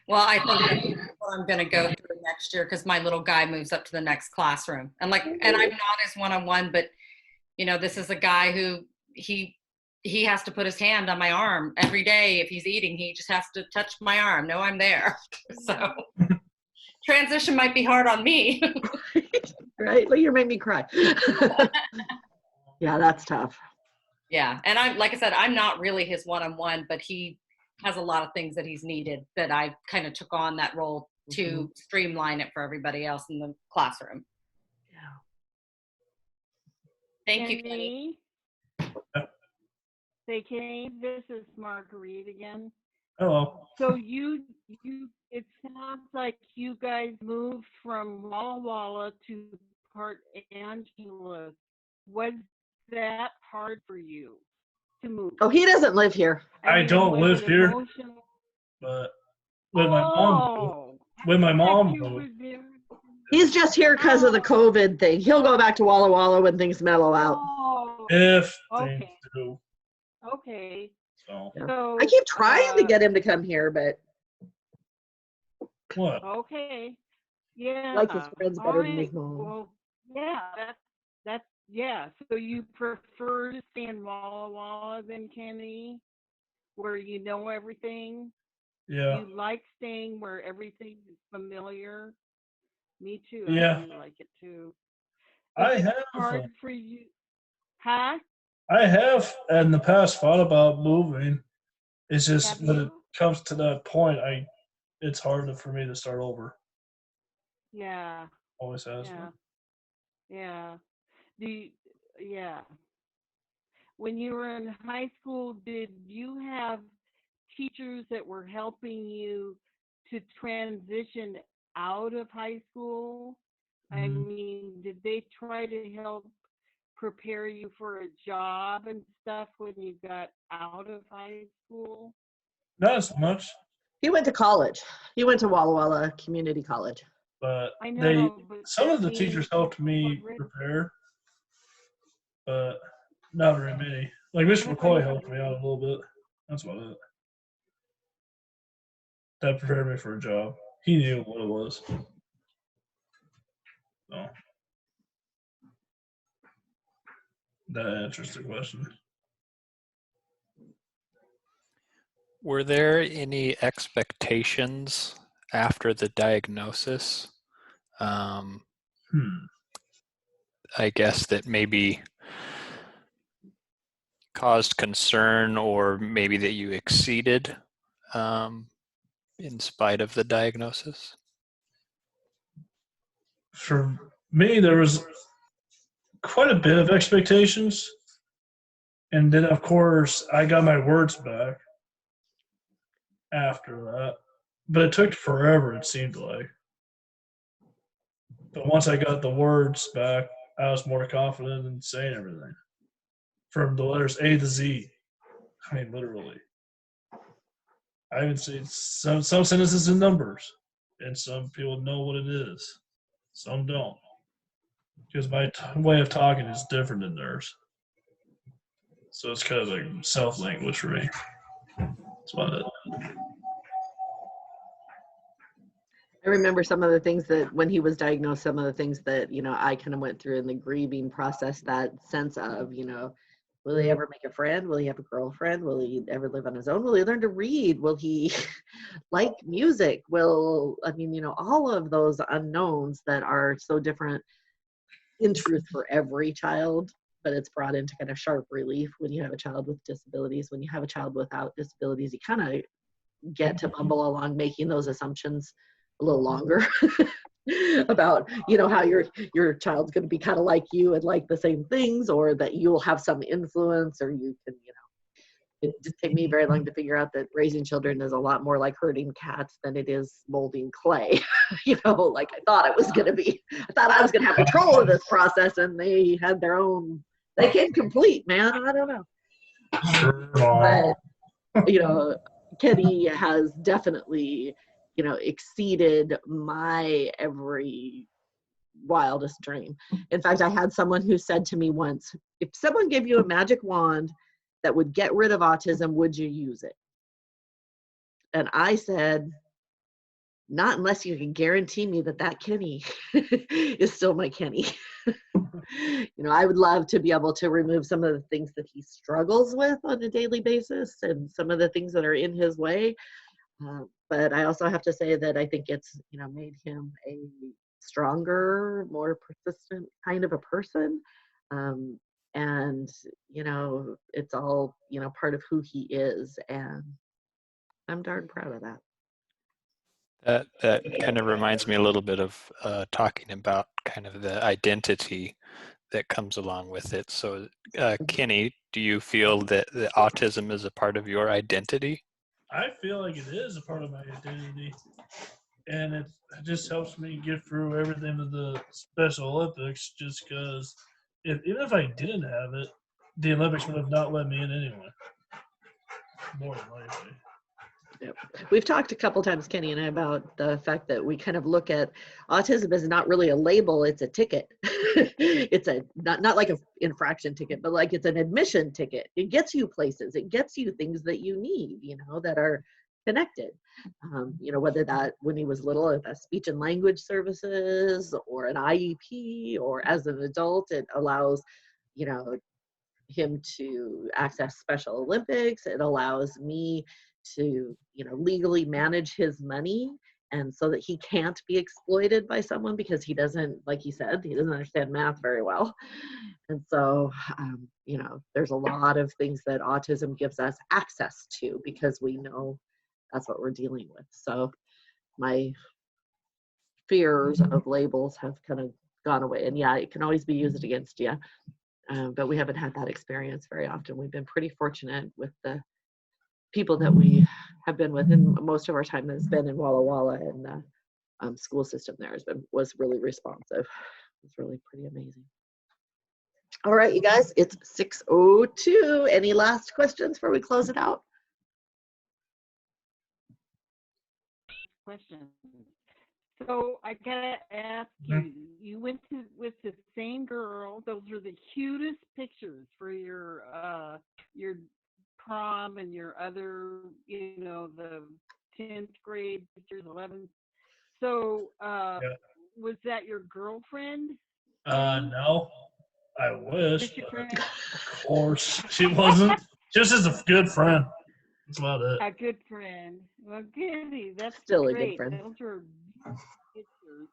Well, I think that's what I'm going to go through next year, because my little guy moves up to the next classroom. And I'm not his one-on-one, but this is a guy who he has to put his hand on my arm every day. If he's eating, he just has to touch my arm. No, I'm there. So transition might be hard on me. Right? Well, you made me cry. Yeah, that's tough. Yeah. And like I said, I'm not really his one-on-one, but he has a lot of things that he's needed that I kind of took on that role to streamline it for everybody else in the classroom. Thank you, Kenny. Say, Kenny, this is Marguerite again. Hello. So it sounds like you guys moved from Walla Walla to Port Angeles. Was that hard for you to move? Oh, he doesn't live here. I mean, don't was live it here, emotional? but when my mom moved, Oh, when my I mom thought you moved, was there. He's just here because of the COVID thing. He'll go back to Walla Walla when things mellow out. Oh, if things okay, do, okay. so Yeah. So, I keep trying to get him to come here, but what? okay, yeah. like his friends All better than his right. mom. Well, yeah, that's yeah. So you prefer to stay in Walla Walla than Kenny, where you know everything. Yeah, You like staying where everything is familiar. Me too. I yeah. do like it too. Is I it have, hard for you? Huh? I have in the past thought about moving. It's Have just when it you? comes to that point, it's hard for me to start over. Yeah. Always has Yeah. been. Yeah. Do you, yeah. When you were in high school, did you have teachers that were helping you to transition out of high school? I Mm, mean, did they try to help prepare you for a job and stuff when you got out of high school? not as much, He went to college. He went to Walla Walla Community College. but I they know, but some of I the mean, teachers helped me already, prepare, but not very many. Like Mr. McCoy helped me out a little bit. That's about it. That prepared me for a job. He knew what it was. So that answers the question. Were there any expectations after the diagnosis? Um, Hmm. I guess that maybe caused concern, or maybe that you exceeded um, in spite of the diagnosis? For me, there was quite a bit of expectations, and then of course I got my words back after that. But it took forever. It seemed like. But once I got the words back, I was more confident in saying everything. From the letters A to Z. I mean, literally. I even see some sentences in numbers, and some people know what it is. Some don't, because my way of talking is different than theirs. So it's kind of like self language for me. That's about it. I remember some of the things that when he was diagnosed, some of the things that, I kind of went through in the grieving process, that sense of, will he ever make a friend? Will he have a girlfriend? Will he ever live on his own? Will he learn to read? Will he like music? All of those unknowns that are so different in truth for every child, but it's brought into kind of sharp relief when you have a child with disabilities. When you have a child without disabilities, you kind of get to bumble along making those assumptions a little longer about how your child's going to be kind of like you and like the same things, or that you'll have some influence, or you can it just took me very long to figure out that raising children is a lot more like herding cats than it is molding clay. Like I thought it was going to be. I thought I was going to have control of this process, and they had their own. They came complete, man. I don't know. But Kenny has definitely, exceeded my every wildest dream. In fact, I had someone who said to me once, if someone gave you a magic wand that would get rid of autism, would you use it? And I said, not unless you can guarantee me that Kenny is still my Kenny. I would love to be able to remove some of the things that he struggles with on a daily basis and some of the things that are in his way. But I also have to say that I think it's, made him a stronger, more persistent kind of a person. And, it's all, part of who he is. And I'm darn proud of that. That kind of reminds me a little bit of talking about kind of the identity that comes along with it. So, Kenny, do you feel that the autism is a part of your identity? I feel like it is a part of my identity, and it just helps me get through everything with the Special Olympics. Just because, even if I didn't have it, the Olympics would have not let me in anyway. More than likely. Yep. We've talked a couple times, Kenny and I, about the fact that we kind of look at autism as not really a label, it's a ticket. It's a not like an infraction ticket, but like it's an admission ticket. It gets you places, it gets you things that you need, that are connected. Whether that when he was little, if that's speech and language services or an IEP, or as an adult, it allows, him to access Special Olympics. It allows me to, legally manage his money, and so that he can't be exploited by someone because he doesn't, like he said, he doesn't understand math very well. And so, there's a lot of things that autism gives us access to because we know that's what we're dealing with. So my fears of labels have kind of gone away. And yeah, it can always be used against you. But we haven't had that experience very often. We've been pretty fortunate with the people that we have been with, and most of our time has been in Walla Walla, and the school system there was really responsive. It's really pretty amazing. All right, you guys, it's 6:02. Any last questions before we close it out? Question. So I gotta ask you, you went with the same girl. Those are the cutest pictures for your prom and your other, the 10th grade pictures, 11th. So was that your girlfriend? No, I wish. Your friend? Of course, she wasn't. She was just a good friend. That's about it. A good friend. Well, goody. That's Still great. a good friend. Those are pictures.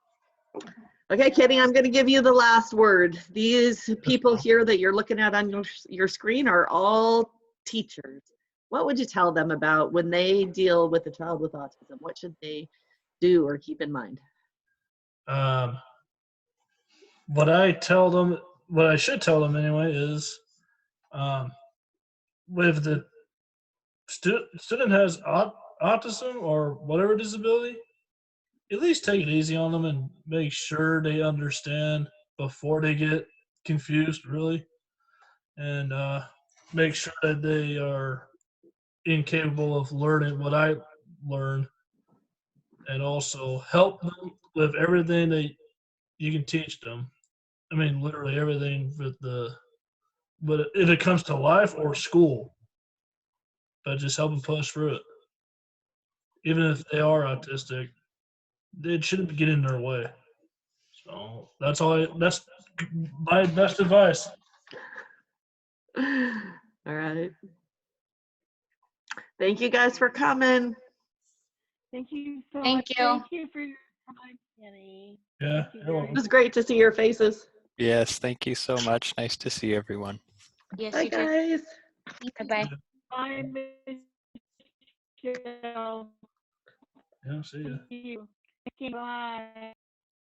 Okay, Kenny, I'm going to give you the last word. These people here that you're looking at on your screen are all teachers. What would you tell them about when they deal with a child with autism? What should they do or keep in mind? What I should tell them anyway, is if the student has autism or whatever disability, at least take it easy on them and make sure they understand before they get confused, really, and make sure that they are incapable of learning what I learned, and also help them with everything that you can teach them. I mean, literally everything but if it comes to life or school, but just help them push through it. Even if they are autistic, it shouldn't get in their way. So that's my best advice. All right. Thank you guys for coming. Thank you so Thank much. you. Thank you for your time, Kenny. Yeah, Thank you you're very welcome. It was great to see your faces. Yes, thank you so much. Nice to see everyone. Yes, Bye, you too. guys. Bye-bye. Bye, Michelle. Yeah, see ya. See you. Okay, bye.